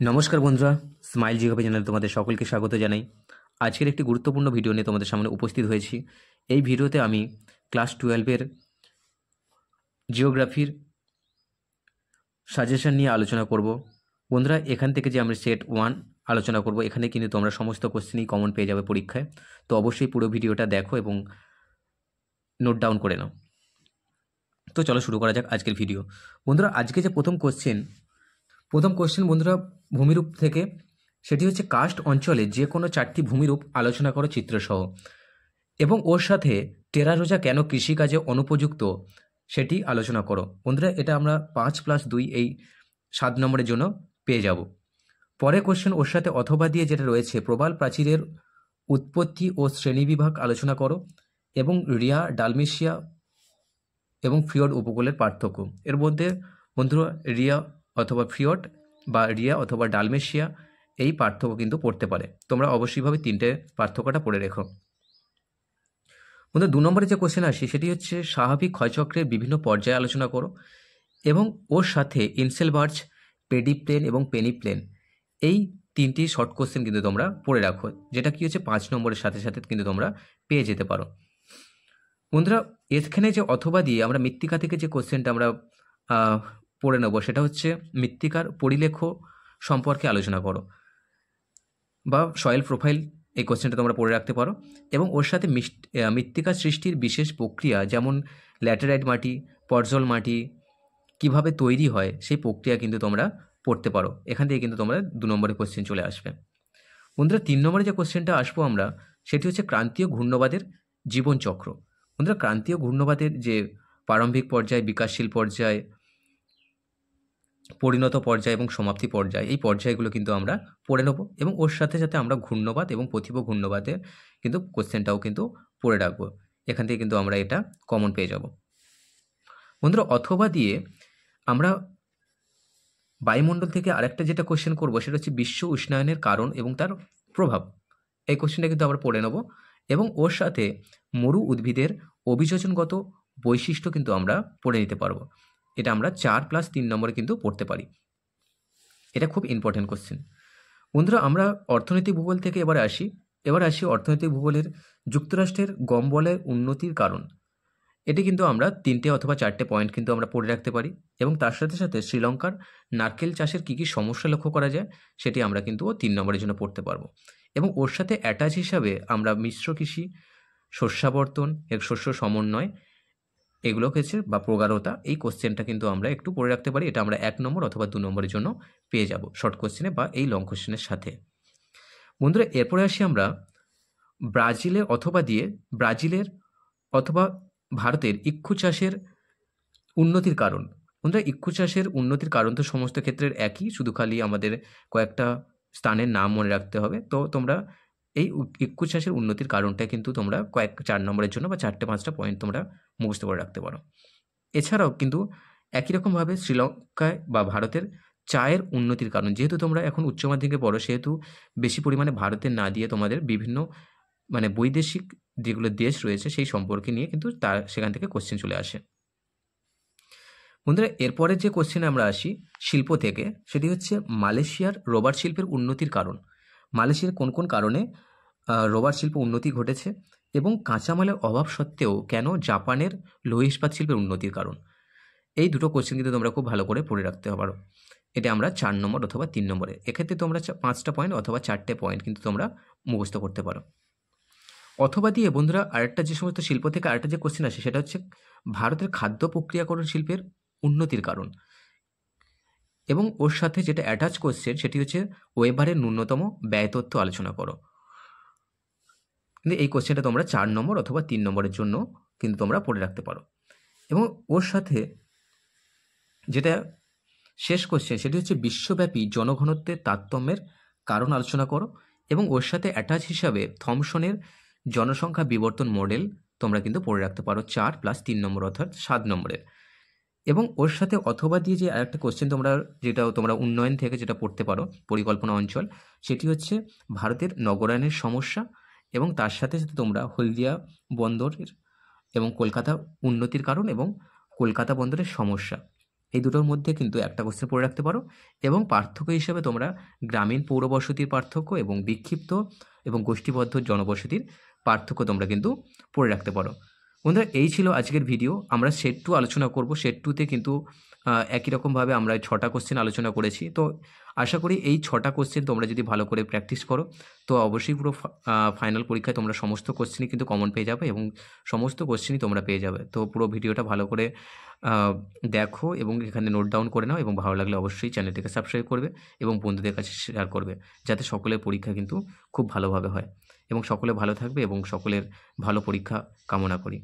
নমস্কার বন্ধুরা, smile geography চ্যানেলে তোমাদের সকলকে স্বাগত জানাই। আজকের একটি গুরুত্বপূর্ণ ভিডিও নিয়ে তোমাদের সামনে উপস্থিত হয়েছি। এই ভিডিওতে আমি ক্লাস 12-এর জিওগ্রাফির সাজেশন নিয়ে আলোচনা করব। বন্ধুরা, এখান থেকে যে আমরা সেট 1 আলোচনা করব, এখানে কিন্তু তোমরা সমস্ত কোশ্চেনই কমন পেয়ে যাবে পরীক্ষায়। তো অবশ্যই পুরো ভিডিওটা দেখো এবং নোট ডাউন করে নাও। তো চলো শুরু করা যাক আজকের ভিডিও। বন্ধুরা, আজকে যে প্রথম কোশ্চেন বন্ধুরা ভূমিরূপ থেকে, সেটি হচ্ছে কাস্ট অঞ্চলে যে কোনো 4টি ভূমিরূপ আলোচনা করো চিত্রসহ, এবং ওর সাথে টেরারোজা কেন কৃষিকাজে অনুপযুক্ত সেটি আলোচনা করো। বন্ধুরা, এটা আমরা 5+2 এই 7 নম্বরের জন্য পেয়ে যাব। পরে কোশ্চেন ওর সাথে অথবা দিয়ে যেটা রয়েছে, প্রবাল প্রাচীরের উৎপত্তি ও শ্রেণীবিভাগ আলোচনা করো, এবং রিয়া, ডালমেশিয়া এবং ফিয়র্ড উপকূলের পার্থক্য। এর মধ্যে বন্ধুরা রিয়া অথবা ফিয়র্ড বা রিয়া অথবা ডালমেশিয়া এই পার্থক্য কিন্তু পড়তে পারে। তোমরা অবশ্যইভাবে 3টে পার্থক্যটা পড়ে রেখো। বন্ধু, 2 নম্বরে যে কোশ্চেন আসি সেটি হচ্ছে স্বাভাবিক ক্ষয়চক্রের বিভিন্ন পর্যায়ে আলোচনা করো, এবং ওর সাথে ইনসেলবার্চ, পেডিপ্লেন এবং পেনিপ্লেন এই 3টি শর্ট কোশ্চেন কিন্তু তোমরা পড়ে রাখো, যেটা কি হচ্ছে 5 নম্বরের সাথে সাথে কিন্তু তোমরা পেয়ে যেতে পারো। বন্ধুরা, এখানে যে অথবা দিয়ে আমরা মৃত্তিকা থেকে যে কোশ্চেনটা আমরা পড়ে নেব, সেটা হচ্ছে মৃত্তিকার পরিলেখ সম্পর্কে আলোচনা করো, বা সয়েল প্রোফাইল এই কোশ্চেনটা তোমরা পড়ে রাখতে পারো। এবং ওর সাথে মৃত্তিকা সৃষ্টির বিশেষ প্রক্রিয়া, যেমন ল্যাটেরাইট মাটি, পর্জল মাটি কিভাবে তৈরি হয়, সেই প্রক্রিয়া কিন্তু তোমরা পড়তে পারো। এখান থেকে কিন্তু তোমরা 2 নম্বরের কোশ্চেন চলে আসবে। বন্ধুরা, 3 নম্বরে যে কোশ্চেনটা আসবো আমরা, সেটি হচ্ছে ক্রান্তীয় ঘূর্ণবাদের জীবনচক্র। বন্ধুরা, ক্রান্তীয় ঘূর্ণবাদের যে প্রারম্ভিক পর্যায়, বিকাশশীল পর্যায়, পরিণত পর্যায় এবং সমাপ্তি পর্যায়, এই পর্যায়গুলো কিন্তু আমরা পড়ে নেব, এবং ওর সাথে সাথে আমরা ঘূর্ণবাদ এবং প্রতিভ ঘূর্ণবাদের কিন্তু কোশ্চেনটাও কিন্তু পড়ে রাখবো। এখান থেকে কিন্তু আমরা এটা কমন পেয়ে যাব। বন্ধুরা, অথবা দিয়ে আমরা বায়ুমণ্ডল থেকে আরেকটা যেটা কোশ্চেন করবো, সেটা হচ্ছে বিশ্ব উষ্ণায়নের কারণ এবং তার প্রভাব। এই কোশ্চেনটা কিন্তু আমরা পড়ে নেব, এবং ওর সাথে মরু উদ্ভিদের অভিযোজনগত বৈশিষ্ট্য কিন্তু আমরা পড়ে নিতে পারবো। এটা আমরা 4+3 নম্বরে কিন্তু পড়তে পারি। এটা খুব ইম্পর্টেন্ট কোশ্চেন। বন্ধুরা, আমরা অর্থনৈতিক ভূগোল থেকে এবার আসি অর্থনৈতিক ভূগোলের যুক্তরাষ্ট্রের গম বলয়ের উন্নতির কারণ। এটি কিন্তু আমরা 3টে অথবা 4টে পয়েন্ট কিন্তু আমরা পড়ে রাখতে পারি, এবং তার সাথে সাথে শ্রীলঙ্কার নারকেল চাষের কী কী সমস্যা লক্ষ্য করা যায় সেটি আমরা কিন্তু 3 নম্বরের জন্য পড়তে পারবো। এবং ওর সাথে অ্যাটাচ হিসাবে আমরা মিশ্র কৃষি, শস্যাবর্তন, এর শস্য সমন্বয়, এগুলো হচ্ছে বা প্রগাঢ়তা, এই কোশ্চেনটা কিন্তু আমরা একটু পড়ে রাখতে পারি। এটা আমরা 1 নম্বর অথবা 2 নম্বরের জন্য পেয়ে যাব শর্ট কোশ্চেনে বা এই লং কোশ্চেনের সাথে। বন্ধুরা, এরপরে আসি আমরা ব্রাজিলের অথবা ভারতের ইক্ষু চাষের উন্নতির কারণ। বন্ধুরা, ইক্ষু চাষের উন্নতির কারণ তো সমস্ত ক্ষেত্রের একই, শুধু খালি আমাদের কয়েকটা স্থানের নাম মনে রাখতে হবে। তো তোমরা এই ইক্ষু চাষের উন্নতির কারণটা কিন্তু তোমরা 4 নম্বরের জন্য বা 4টে-5টা পয়েন্ট তোমরা মুখস্থ করে রাখতে পারো। এছাড়াও কিন্তু একই রকমভাবে শ্রীলঙ্কায় বা ভারতের চায়ের উন্নতির কারণ, যেহেতু তোমরা এখন উচ্চ মাধ্যমিকে পড়ো, সেহেতু বেশি পরিমাণে ভারতের না দিয়ে তোমাদের বিভিন্ন বৈদেশিক যেগুলো দেশ রয়েছে সেই সম্পর্কে নিয়ে কিন্তু সেখান থেকে কোশ্চেন চলে আসে। বন্ধুরা, এরপরে যে কোশ্চেনে আমরা আসি শিল্প থেকে, সেটি হচ্ছে মালয়েশিয়ার রবার শিল্পের উন্নতির কারণ। মালয়েশিয়ার কোন কোন কারণে রবার শিল্প উন্নতি ঘটেছে, এবং কাঁচামালের অভাব সত্ত্বেও কেন জাপানের লৌহ ইস্পাত শিল্পের উন্নতির কারণ। এই দুটো কোশ্চেন কিন্তু তোমরা খুব ভালো করে পড়ে রাখতে পারো। এটা আমরা 4 নম্বর অথবা 3 নম্বরে, এক্ষেত্রে তোমরা 5টা পয়েন্ট অথবা 4টে পয়েন্ট কিন্তু তোমরা মুখস্থ করতে পারো। অথবা দিয়ে বন্ধুরা আরেকটা যে সমস্ত শিল্প থেকে আরেকটা যে কোশ্চেন আসে, সেটা হচ্ছে ভারতের খাদ্য প্রক্রিয়াকরণ শিল্পের উন্নতির কারণ, এবং ওর সাথে যেটা অ্যাটাচ কোশ্চেন সেটি হচ্ছে ওয়েবারের ন্যূনতম ব্যয় তথ্য আলোচনা করো। কিন্তু এই কোশ্চেনটা তোমরা 4 নম্বর অথবা 3 নম্বরের জন্য কিন্তু তোমরা পড়ে রাখতে পারো। এবং ওর সাথে যেটা শেষ কোশ্চেন, সেটি হচ্ছে বিশ্বব্যাপী জনঘনত্বের তারতম্যের কারণ আলোচনা করো, এবং ওর সাথে অ্যাটাচ হিসাবে থমসনের জনসংখ্যা বিবর্তন মডেল তোমরা কিন্তু পড়ে রাখতে পারো 4+3 নম্বর অর্থাৎ 7 নম্বরের। এবং ওর সাথে অথবা দিয়ে যে আরেকটা কোশ্চেন তোমরা উন্নয়ন থেকে যেটা পড়তে পারো, পরিকল্পনা অঞ্চল, সেটি হচ্ছে ভারতের নগরায়নের সমস্যা, এবং তার সাথে সাথে তোমরা হলদিয়া বন্দরের এবং কলকাতা উন্নতির কারণ এবং কলকাতা বন্দরের সমস্যা, এই দুটোর মধ্যে কিন্তু একটা কোশ্চেন পড়ে রাখতে পারো। এবং পার্থক্য হিসেবে তোমরা গ্রামীণ পৌরবসতির পার্থক্য এবং বিক্ষিপ্ত এবং গোষ্ঠীবদ্ধ জনবসতির পার্থক্য তোমরা কিন্তু পড়ে রাখতে পারো। বন্ধুরা, এই ছিল আজকের ভিডিও। আমরা সেট 2 আলোচনা করব। সেট 2 তে কিন্তু একই রকমভাবে আমরা 6টা কোশ্চেন আলোচনা করেছি। তো আশা করি এই 6টা কোশ্চেন তোমরা যদি ভালো করে প্র্যাকটিস করো, তো অবশ্যই পুরো ফাইনাল পরীক্ষায় তোমরা সমস্ত কোশ্চেনই কিন্তু কমন পেয়ে যাবে এবং সমস্ত কোশ্চেনই তোমরা পেয়ে যাবে। তো পুরো ভিডিওটা ভালো করে দেখো এবং এখানে নোট ডাউন করে নাও, এবং ভালো লাগলে অবশ্যই চ্যানেলটিকে সাবস্ক্রাইব করবে এবং বন্ধুদের কাছে শেয়ার করবে, যাতে সকলের পরীক্ষা কিন্তু খুব ভালোভাবে হয় এবং সকলে ভালো থাকবে এবং সকলের ভালো পরীক্ষা কামনা করি।